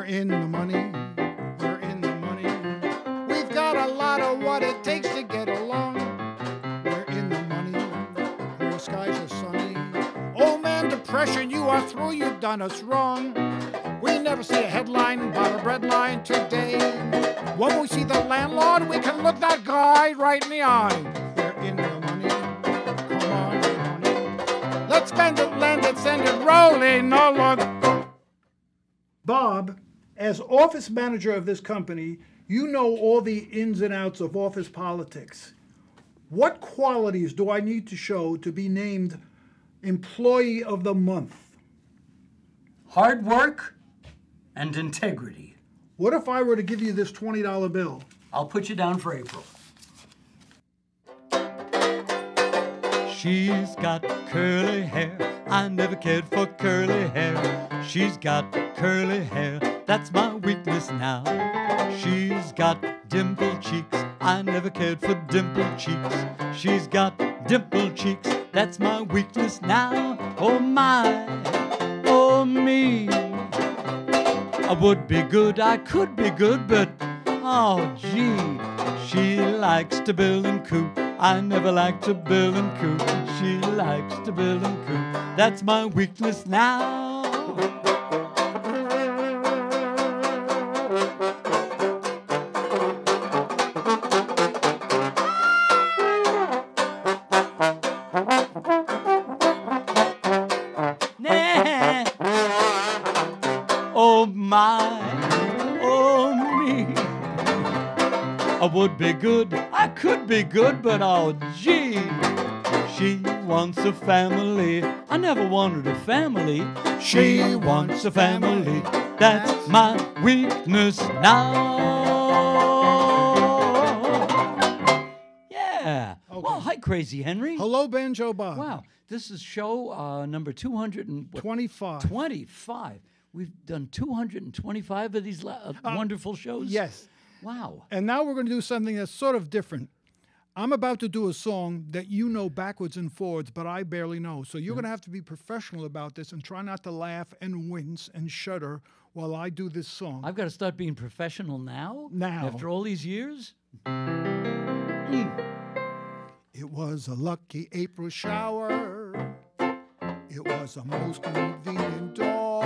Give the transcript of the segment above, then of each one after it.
in the money. We're in the money. We've got a lot of what it takes to get along. We're in the money. Blue skies are sunny. Old man depression, you are through. You've done us wrong. We never see a headline about a bread line today. When we see the landlord, we can look that guy right in the eye. We're in the money. Come on, honey. Let's spend it, lend it, send it, rolling. No look. Bob, as office manager of this company, you know all the ins and outs of office politics. What qualities do I need to show to be named Employee of the Month? Hard work and integrity. What if I were to give you this $20 bill? I'll put you down for April. She's got curly hair. I never cared for curly hair. She's got curly hair. That's my weakness now. She's got dimpled cheeks. I never cared for dimpled cheeks. She's got dimpled cheeks. That's my weakness now. Oh my, oh me. I would be good, I could be good, but oh gee, she likes to build and coop. I never like to build and coop. She likes to build and coop. That's my weakness now. Oh my, oh me. I would be good, I could be good, but oh gee, she wants a family. I never wanted a family. She wants a family. That's my weakness now. Yeah. Okay. Well, hi, Crazy Henry. Hello, Banjo Bob. Wow, this is show number 225. 25. We've done 225 of these wonderful shows. Yes. Wow. And now we're going to do something that's sort of different. I'm about to do a song that you know backwards and forwards, but I barely know. So you're going to have to be professional about this and try not to laugh and wince and shudder while I do this song. I've got to start being professional now? Now. After all these years? It was a lucky April shower. It was a most convenient door.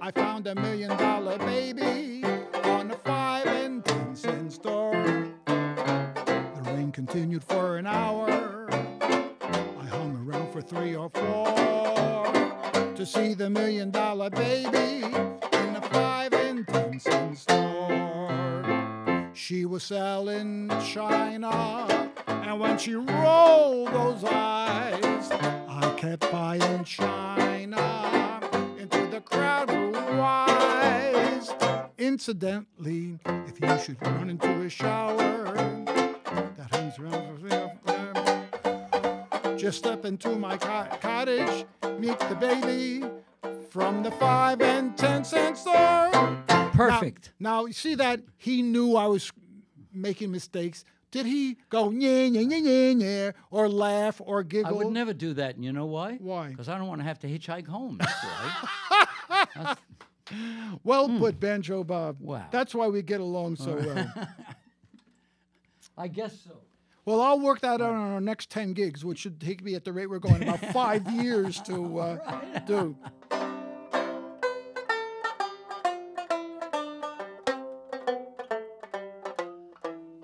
I found $1 million baby on a 5 and 10 cent store. The rain continued for an hour. I hung around for 3 or 4 to see the $1 million baby in a 5 and 10 cent store. She was selling china, and when she rolled those eyes, I kept buying china into the crowd grew wise. Incidentally, if you should run into a shower that hangs around for just step into my cottage, meet the baby from the 5 and 10 cent store. Perfect. Now you see that he knew I was making mistakes. Did he go yeah, yeah, yeah, yeah, yeah, or laugh or giggle? I would never do that, and you know why? Why? Because I don't want to have to hitchhike home. That's why. Well put, Banjo Bob. Wow. That's why we get along so well. I guess so. Well, I'll work that out on our next 10 gigs, which should take me at the rate we're going about 5 years to do.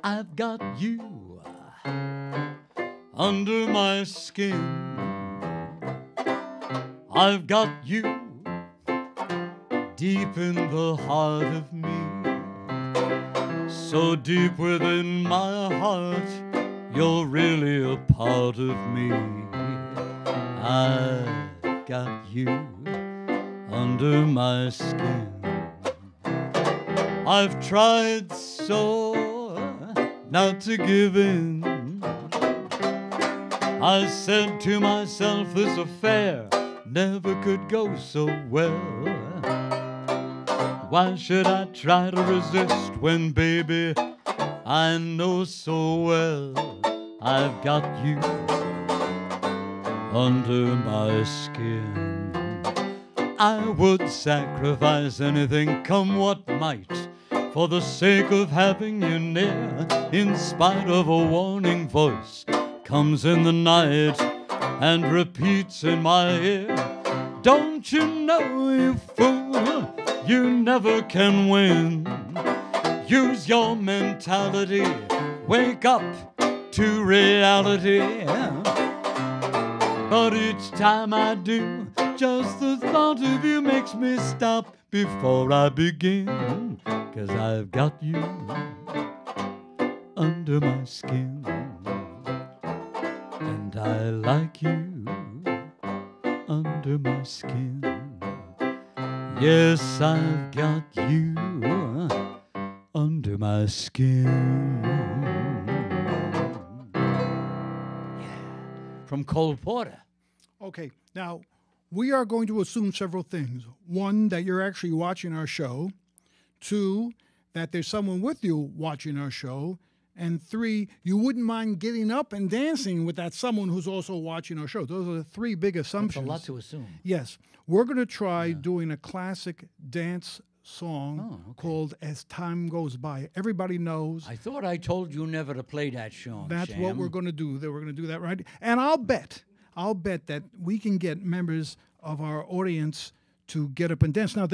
I've got you under my skin. I've got you deep in the heart of me. So deep within my heart, you're really a part of me. I've got you under my skin. I've tried so not to give in. I said to myself, this affair never could go so well. Why should I try to resist when, baby, I know so well I've got you under my skin. I would sacrifice anything, come what might, for the sake of having you near, in spite of a warning voice comes in the night and repeats in my ear. Don't you know, you fool, you never can win. Use your mentality, wake up to reality. But each time I do, just the thought of you makes me stop before I begin. 'Cause I've got you under my skin, and I like you under my skin. Yes, I've got you under my skin. Yeah. From Cole Porter. Okay, now we are going to assume several things. One, that you're actually watching our show. Two, that there's someone with you watching our show. And three, you wouldn't mind getting up and dancing with that someone who's also watching our show. Those are the three big assumptions. That's a lot to assume. Yes. We're going to try doing a classic dance song called As Time Goes By. Everybody knows. I thought I told you never to play that song. That's Sam. what we're going to do. That we're going to do that, right? And I'll bet that we can get members of our audience to get up and dance. Now,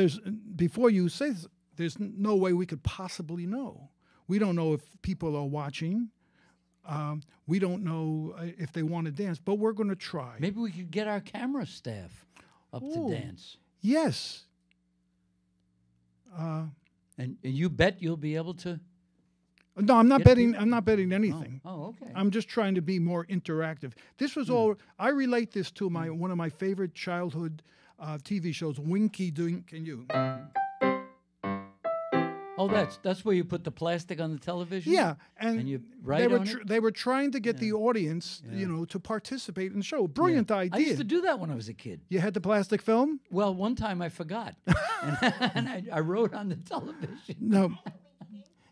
before you say this, there's no way we could possibly know. We don't know if people are watching. We don't know if they want to dance, but we're going to try. Maybe we could get our camera staff up to dance. Yes. And you bet you'll be able to? No, I'm not betting. I'm not betting anything. Oh, okay. I'm just trying to be more interactive. This was all. I relate this to one of my favorite childhood TV shows, Winky Dink and You. Oh, that's where you put the plastic on the television? Yeah, and you write on it? They were trying to get the audience, to participate in the show. Brilliant idea. I used to do that when I was a kid. You had the plastic film? Well, one time I forgot, and I wrote on the television. No.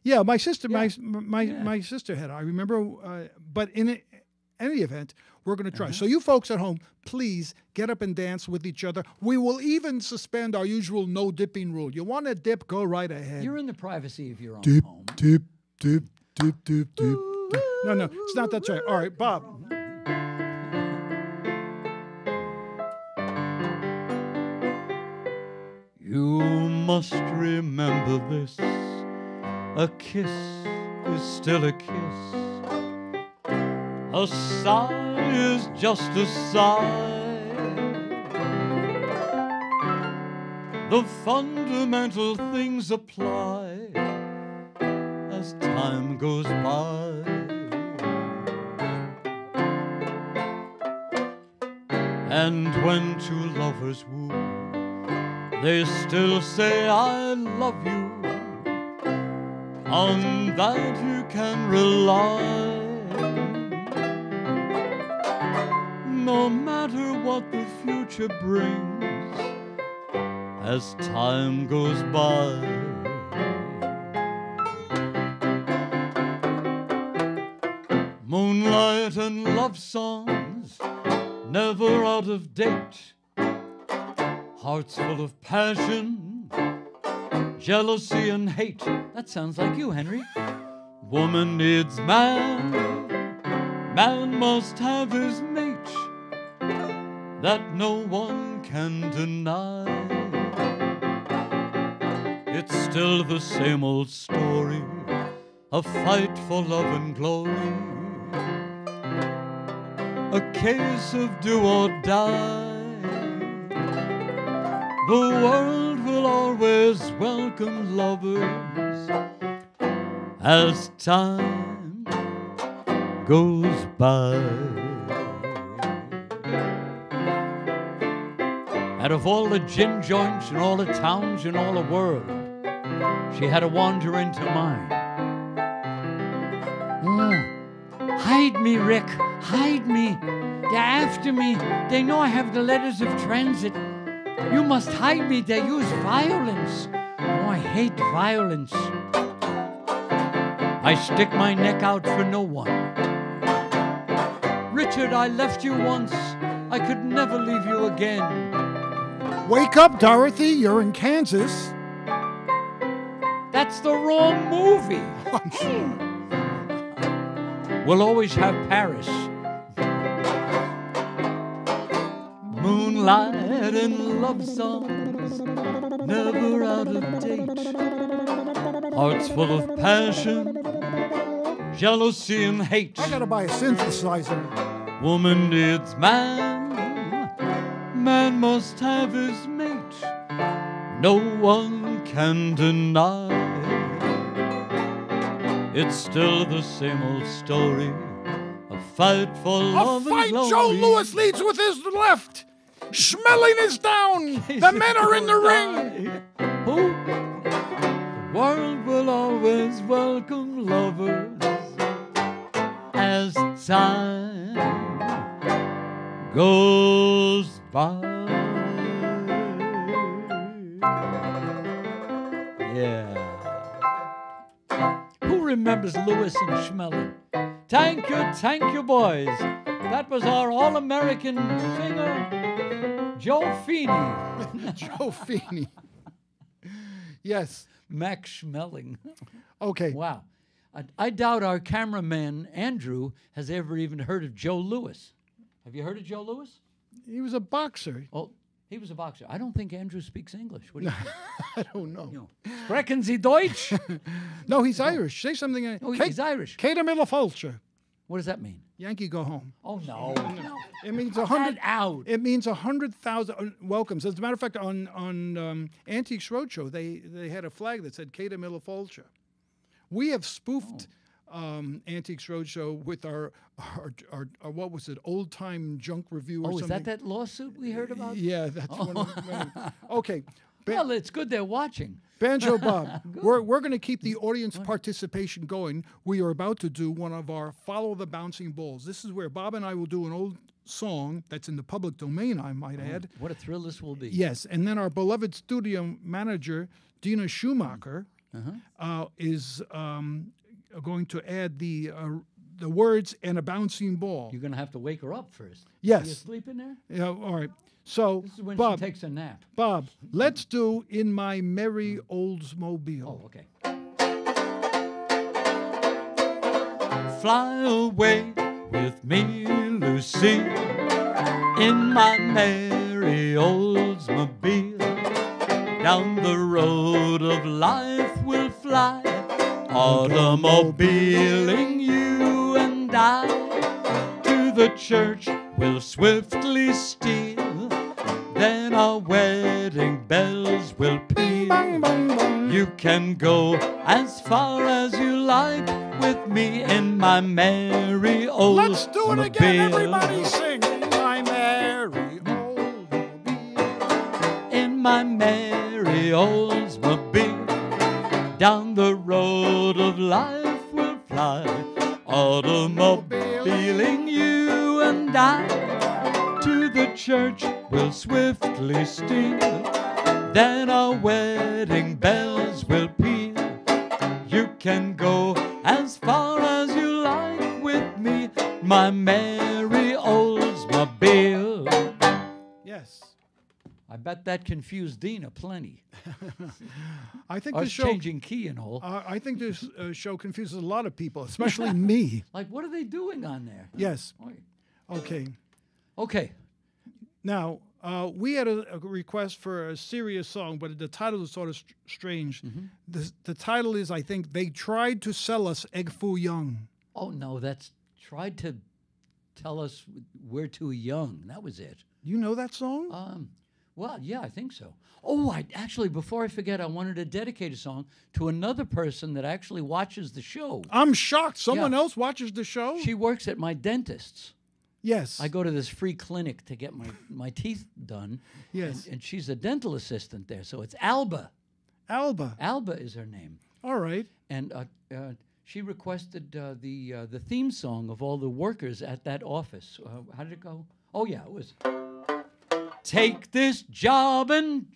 Yeah, my sister, my sister had. I remember, but in any event, we're going to try. So you folks at home, please get up and dance with each other. We will even suspend our usual no dipping rule. You want to dip, go right ahead. You're in the privacy of your own dip, home. Dip, dip, dip, dip, dip. No, it's not that right. All right, Bob. You must remember this. A kiss is still a kiss. A sigh is just a sigh. The fundamental things apply as time goes by. And when two lovers woo, they still say I love you. On that you can rely. No matter what the future brings, as time goes by. Moonlight and love songs, never out of date. Hearts full of passion, jealousy and hate. That sounds like you, Henry. Woman needs man, man must have his mate. That no one can deny. It's still the same old story, a fight for love and glory, a case of do or die. The world will always welcome lovers as time goes by. Out of all the gin joints and all the towns in all the world, she had to wander into mine. Hide me, Rick. Hide me. They're after me. They know I have the letters of transit. You must hide me. They use violence. Oh, I hate violence. I stick my neck out for no one. Richard, I left you once. I could never leave you again. Wake up, Dorothy, you're in Kansas. That's the wrong movie. I'm sure. We'll always have Paris. Moonlight and love songs, never out of date. Hearts full of passion, jealousy and hate. I gotta buy a synthesizer. Woman needs man, man must have his mate. No one can deny. It's still the same old story. A fight for love A fight and glory. Joe Louis leads with his left. Schmeling is down. The men are in the ring. Who? The world will always welcome lovers as time goes by. Yeah. Who remembers Lewis and Schmeling? Thank you, boys. That was our all-American singer, Joe Feeney. Joe Feeney. Yes. Max Schmeling. Okay. Wow. I doubt our cameraman, Andrew, has ever even heard of Joe Louis. Have you heard of Joe Louis? He was a boxer. Oh, he was a boxer. I don't think Andrew speaks English. What do you think? I don't know. No. Sprechen Sie Deutsch? No, he's Irish. Say something. Oh, he's Irish. Kate Miller Fulcher. What does that mean? Yankee go home. Oh, no. It means Cut 100. that out. It means 100,000 welcomes. As a matter of fact, on Antiques Roadshow, they had a flag that said Kate Miller Fulcher. We have spoofed Antiques Roadshow with our what was it, old time junk review or Oh, something. is that lawsuit we heard about? Yeah, that's one. Okay. Well, it's good they're watching. Banjo Bob, we're going to keep the audience participation going. We are about to do one of our Follow the Bouncing Balls. This is where Bob and I will do an old song that's in the public domain, I might add. What a thrill this will be. Yes, and then our beloved studio manager, Dina Schumacher, is going to add the words and a bouncing ball. You're going to have to wake her up first. Yes. Are you asleep in there? Yeah, all right. So, This is when Bob, she takes a nap. Bob, let's do In My Merry Oldsmobile. Oh, okay. Fly away with me, Lucille, in my merry Oldsmobile. Down the road of life we'll fly, automobiling you and I. To the church we'll swiftly steal, then our wedding bells will peal. You can go as far as you like with me in my merry Oldsmobile. Let's do it again, everybody sing. In my merry Oldsmobile. In my merry Oldsmobile, down the road of life we'll fly, automobiling you and I. To the church we'll swiftly steal, then our wedding bells will peal. You can go as far as you like with me, my merry Oldsmobile. Yes. I bet that confused Dina plenty. I think I this was show. changing key and all. I think this show confuses a lot of people, especially me. Like, what are they doing on there? Yes. Oy. Okay. Okay. Now, we had a request for a serious song, but the title is sort of strange. The title is, I think, They Tried to Sell Us Egg Foo Young. Oh, no, that's tried to tell us we're too young. That was it. You know that song? Well, yeah, I think so. Oh, actually, before I forget, I wanted to dedicate a song to another person that actually watches the show. I'm shocked. Someone Yeah. else watches the show? She works at my dentist's. Yes. I go to this free clinic to get my teeth done. Yes. And she's a dental assistant there. So it's Alba. Alba. Alba is her name. All right. And she requested the theme song of all the workers at that office. How did it go? Oh, yeah, it was... Take this job and...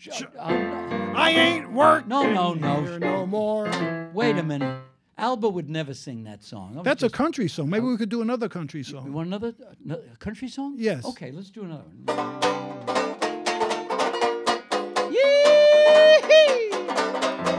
I ain't working No. here no more. Wait a minute. Alba would never sing that song. That's a country song. Maybe we could do another country You song. want another country song? Yes. Okay, let's do another one.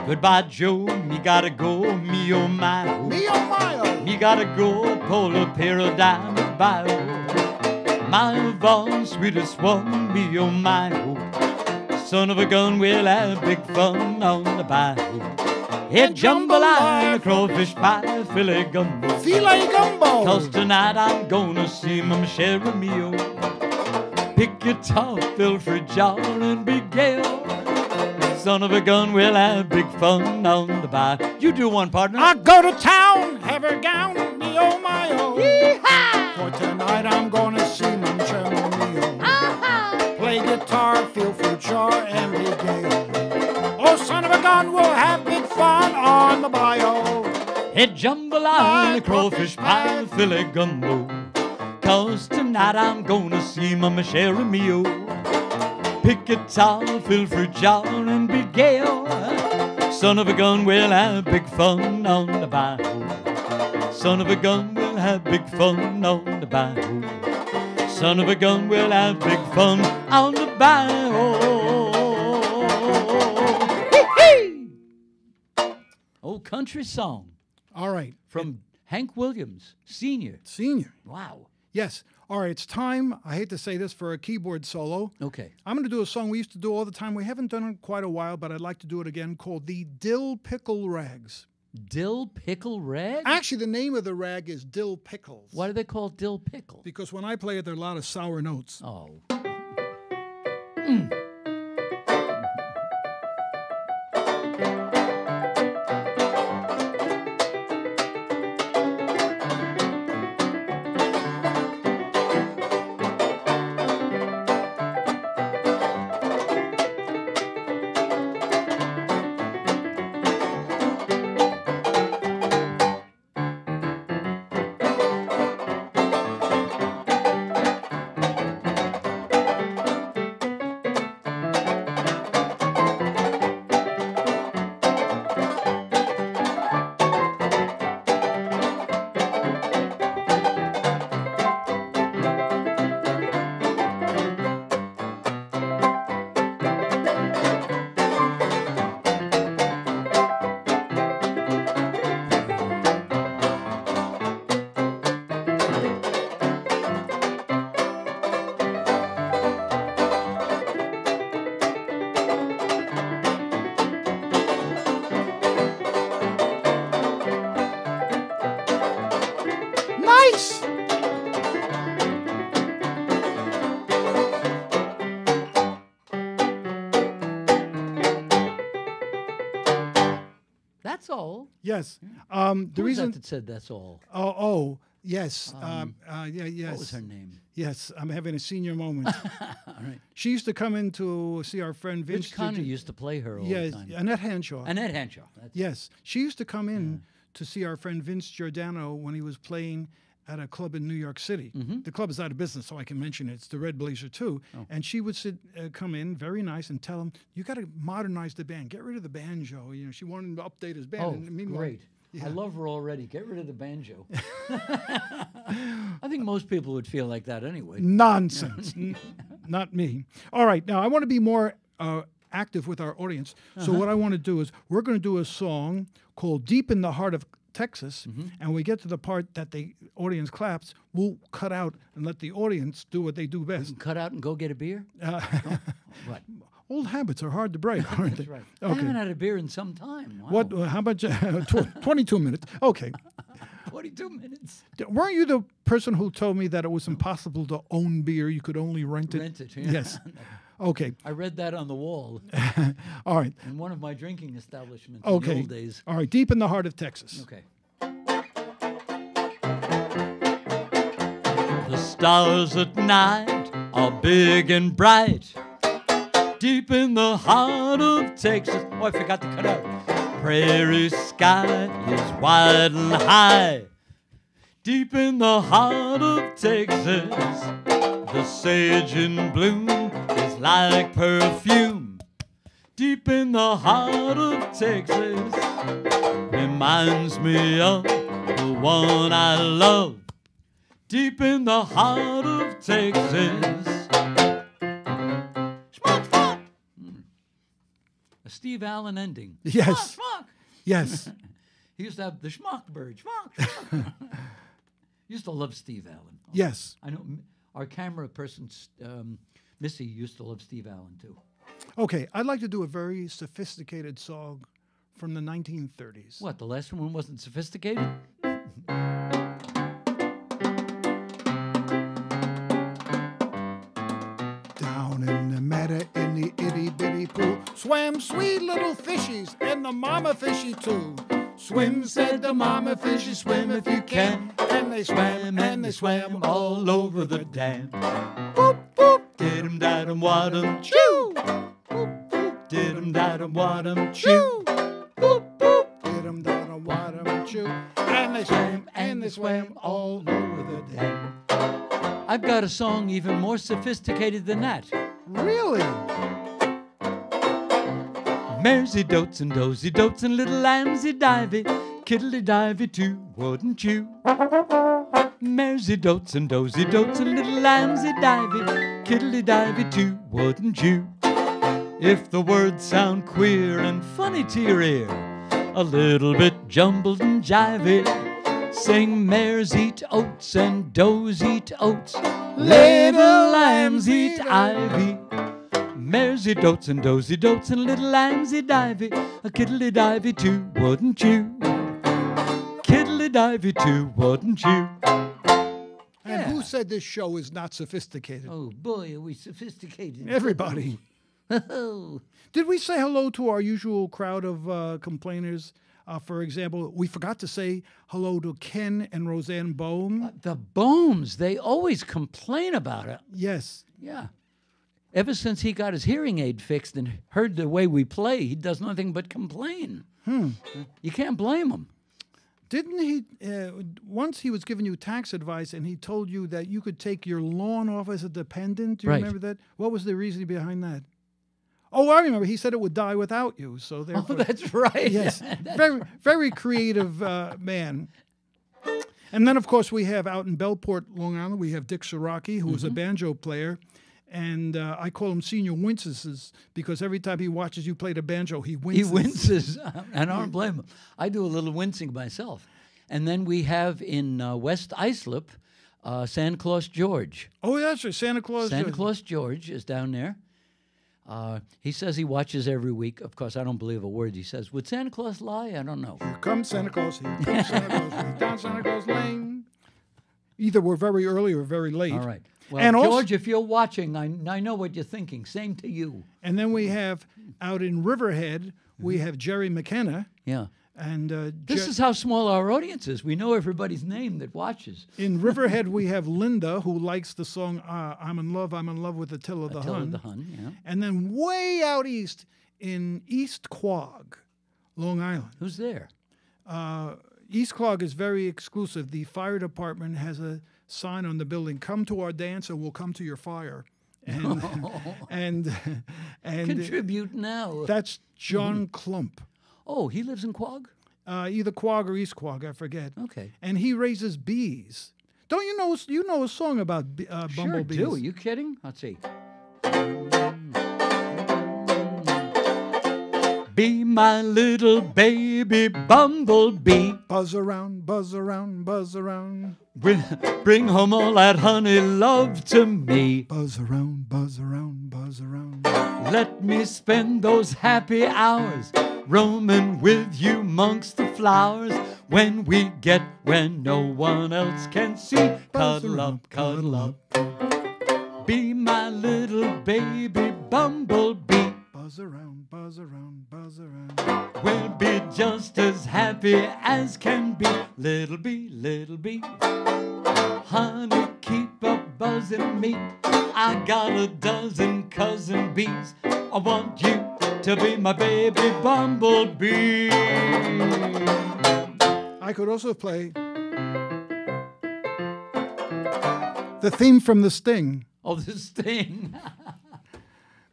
Goodbye, Joe, me gotta go, me oh my oh. Me oh my oh. Me gotta go, pull a pair of diamond by oh. My Yvonne, sweetest one, me oh my oh. Son of a gun, we'll have big fun on the bayou. Head jambalaya, crawfish pie, filet gumbo. Filet gumbo. 'Cause tonight I'm gonna see my Michelle Romeo. Pick guitar, fill for jar, and be gale. Son of a gun, we'll have big fun on the bayou. You do one, partner. I go to town, have her gown, me oh my oh. Yee-haw! For tonight I'm gonna see my Michelle Romeo. Play guitar, feel for jar, and be gay. Oh, son of a gun, we'll have big fun on the bayou. Head jambalaya, crawfish pie, filet gumbo. 'Cause tonight I'm gonna see my Michelle Romeo. Pick guitar, fill for jar, and be gale. Son of a gun, we'll have big fun on the bayou. Son of a gun, we'll have big fun on the bayou. Son of a gun, we'll have big fun on the bayou. Old country song All right. from Hank Williams, Sr. Senior. Wow. Yes. All right, it's time, I hate to say this, for a keyboard solo. Okay. I'm going to do a song we used to do all the time. We haven't done it in quite a while, but I'd like to do it again, called the Dill Pickle Rags. Dill pickle rag? Actually, the name of the rag is Dill Pickles. Why do they call it dill pickle? Because when I play it, there are a lot of sour notes. Oh. Nice! That's all. Yes. The Who was reason. that said that's all? Oh, yes. Yes. What was her name? Yes, I'm having a senior moment. All right. She used to come in to see our friend Vince. Which Connor used to play her all Yes, the time? Annette Hanshaw. Annette Hanshaw. That's Yes, she used to come in to see our friend Vince Giordano when he was playing at a club in New York City. The club is out of business, so I can mention it. It's the Red Blazer 2. And she would come in, very nice, and tell him, you got to modernize the band. Get rid of the banjo. You know, she wanted him to update his band. Oh, And meanwhile, great. Yeah. I love her already. Get rid of the banjo. I think most people would feel like that anyway. Nonsense. Not me. All right, now I want to be more active with our audience. So what I want to do is we're going to do a song called Deep in the Heart of Texas, and when we get to the part that the audience claps, we'll cut out and let the audience do what they do best. Cut out and go get a beer? What? Old habits are hard to break, aren't they? That's right. I Okay. haven't had a beer in some time. Wow. What? How about 22 minutes? Okay. 42 minutes. Weren't you the person who told me that it was impossible to own beer? You could only rent it? Rent it, yeah. Yes. Okay. I read that on the wall All right. in one of my drinking establishments in Okay. the old days. All right. Deep in the Heart of Texas. Okay. The stars at night are big and bright. Deep in the heart of Texas. Oh, I forgot to cut out. Prairie sky is wide and high. Deep in the heart of Texas, the sage in bloom is like perfume. Deep in the heart of Texas, reminds me of the one I love. Deep in the heart of Texas. A Steve Allen ending. Yes. Schmuck, schmuck. Yes. He used to have the schmuck bird. Schmuck, schmuck. Used to love Steve Allen. Yes. I know our camera person, Missy, used to love Steve Allen too. Okay, I'd like to do a very sophisticated song from the 1930s. What, the last one wasn't sophisticated? Down in the meadow in the itty bitty pool swam sweet little fishies and the mama fishy too. Swim, said the mama fishy, swim if you can. And they swam and they swam all over the dam. Boop, boop. Did 'em, dat 'em, wad 'em, chew. Did 'em, dat 'em, wad 'em, chew. Boop, boop. Did 'em, da, da, wad 'em, chew. And they swam all over the dam. I've got a song even more sophisticated than that. Really? Maresy dotes and dozy dotes and little lambsy divey, kiddly divey too, wouldn't you? Maresy dotes and dozy dotes and little lambsy divey, kiddly divey too, wouldn't you? If the words sound queer and funny to your ear, a little bit jumbled and jivey, sing mares eat oats and does eat oats, little lambs eat ivy. Mares eat oats and dozy dotes and little lambsy divey, a kiddly divey too, wouldn't you? Kiddly divey too, wouldn't you? And who said this show is not sophisticated? Oh boy, are we sophisticated. Everybody. Oh. Did we say hello to our usual crowd of complainers? For example, we forgot to say hello to Ken and Roseanne Bohm. The Bohms, they always complain about it. Yes. Yeah. Ever since he got his hearing aid fixed and heard the way we play, he does nothing but complain. You can't blame him. Didn't he, once he was giving you tax advice and he told you that you could take your lawn off as a dependent? Do you Right. remember that? What was the reasoning behind that? Oh, I remember. He said it would die without you. So therefore, Oh, that's right. yes, That's very, very creative man. And then, of course, we have out in Bellport, Long Island, we have Dick Siraki, who was a banjo player. And I call him Senior Winces because every time he watches you play the banjo, he winces. He winces, and I don't blame him. I do a little wincing myself. And then we have in West Islip, Santa Claus George. Oh, that's right, Santa Claus. Santa Claus George is down there. He says he watches every week. Of course, I don't believe a word he says. Would Santa Claus lie? I don't know. Here comes Santa Claus. Here comes Santa Claus. He's down Santa Claus Lane. Either we're very early or very late. All right. Well, And George, also- if you're watching, I know what you're thinking. Same to you. And then we have out in Riverhead, we have Jerry McKenna. Yeah. And This is how small our audience is. We know everybody's name that watches. in Riverhead, we have Linda, who likes the song I'm in Love with Attila the Attila Hun. the Hun, yeah. And then way out east in East Quogue, Long Island. Who's there? East Quogue is very exclusive. The fire department has a sign on the building, "Come to our dance and we'll come to your fire." And and Contribute now. that's John Klump. Oh, he lives in Quogue? Either Quogue or East Quogue, I forget. Okay. And he raises bees. Don't you know a song about Sure bumblebees? do. Are you kidding? Let's see. Be my little baby bumblebee. Buzz around, buzz around, buzz around. Bring home all that honey love to me. Buzz around, buzz around, buzz around. Let me spend those happy hours roaming with you amongst the flowers. When we get where no one else can see, cuddle up, cuddle up. Be my little baby bumblebee. Buzz around, buzz around, buzz around. We'll be just as happy as can be. Little bee, honey, keep a buzzing me. I got a dozen cousin bees. I want you to be my baby bumblebee. I could also play the theme from The Sting. Oh, this thing.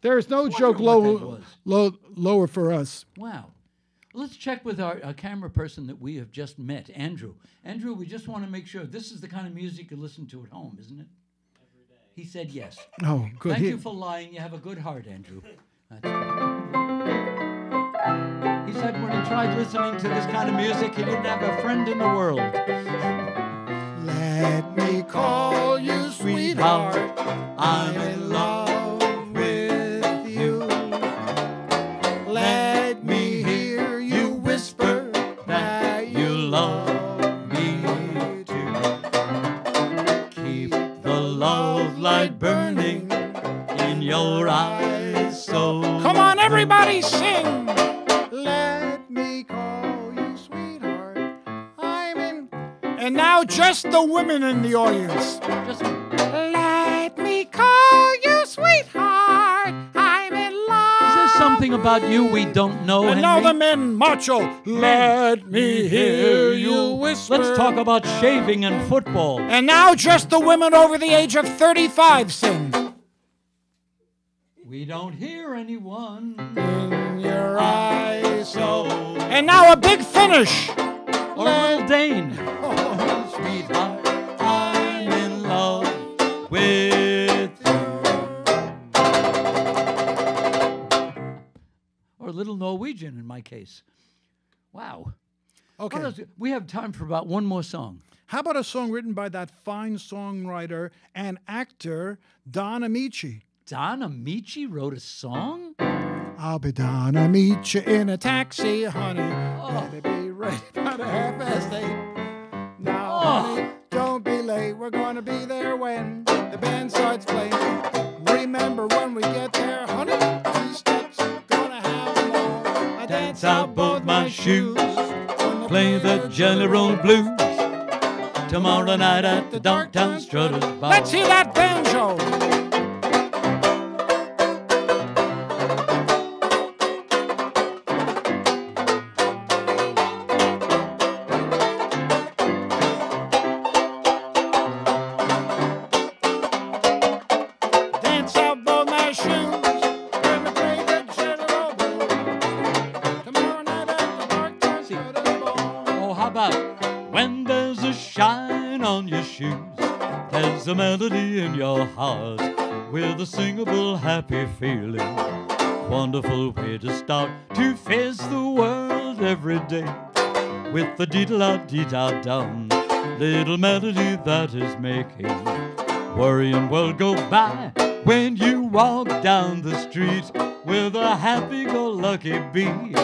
There is no joke what that lower for us. Wow. Let's check with our camera person that we have just met, Andrew. Andrew, we just want to make sure this is the kind of music you listen to at home, isn't it? Every day. He said yes. Oh, good. Thank you for lying. You have a good heart, Andrew. That's said when he tried listening to this kind of music, he didn't have a friend in the world. Let me call you sweetheart. I'm in love with you. Let me hear you whisper that you love me too. Keep the love light burning in your eyes so. Come on, everybody, sing. Let me call you sweetheart. I'm in. And now just the women in the audience. Just Let me call you sweetheart. I'm in love. is there something about you we don't know, And Henry? now the men, macho. Let me hear you whisper. Let's talk about shaving and football. And now just the women over the age of 35 sing. We don't hear anyone. In your eyes so. And now a big finish. Or Little Dane. Oh, sweetheart, I'm in love with you. Or Little Norwegian in my case. Wow. Okay. What else? We have time for about one more song. How about a song written by that fine songwriter and actor, Don Amici? Don Amici wrote a song? I'll be down to meet you in a taxi, honey. Better be ready about 8:30. Now, honey, don't be late. We're going to be there when the band starts playing. Remember when we get there, honey, 3 steps, gonna have them all. I Dance out both my shoes, play the Jelly Roll Blues. Tomorrow night at the Dogtown Strutters Bar. Let's hear that banjo. Dance out both my shoes when we play the Jelly Roll Blues. Tomorrow night at the Dogtown Strutters Bar. Oh, how about when there's a shine on your shoes, there's a melody in your heart with a singable happy feeling. Wonderful way to start to face the world every day with the dee-da-dee-da-dum, little melody that is making worrying world go by when you walk down the street with a happy-go-lucky beat.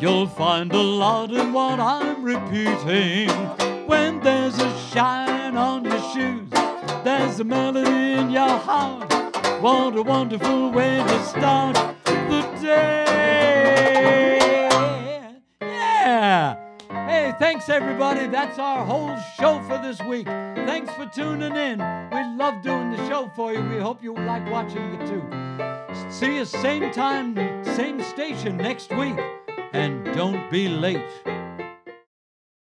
You'll find a lot in what I'm repeating. When there's a shine on your shoes, there's a melody in your heart. What a wonderful way to start the day. Yeah! Hey, thanks everybody. That's our whole show for this week. Thanks for tuning in. We love doing the show for you. We hope you like watching it too. See you same time, same station next week. And don't be late.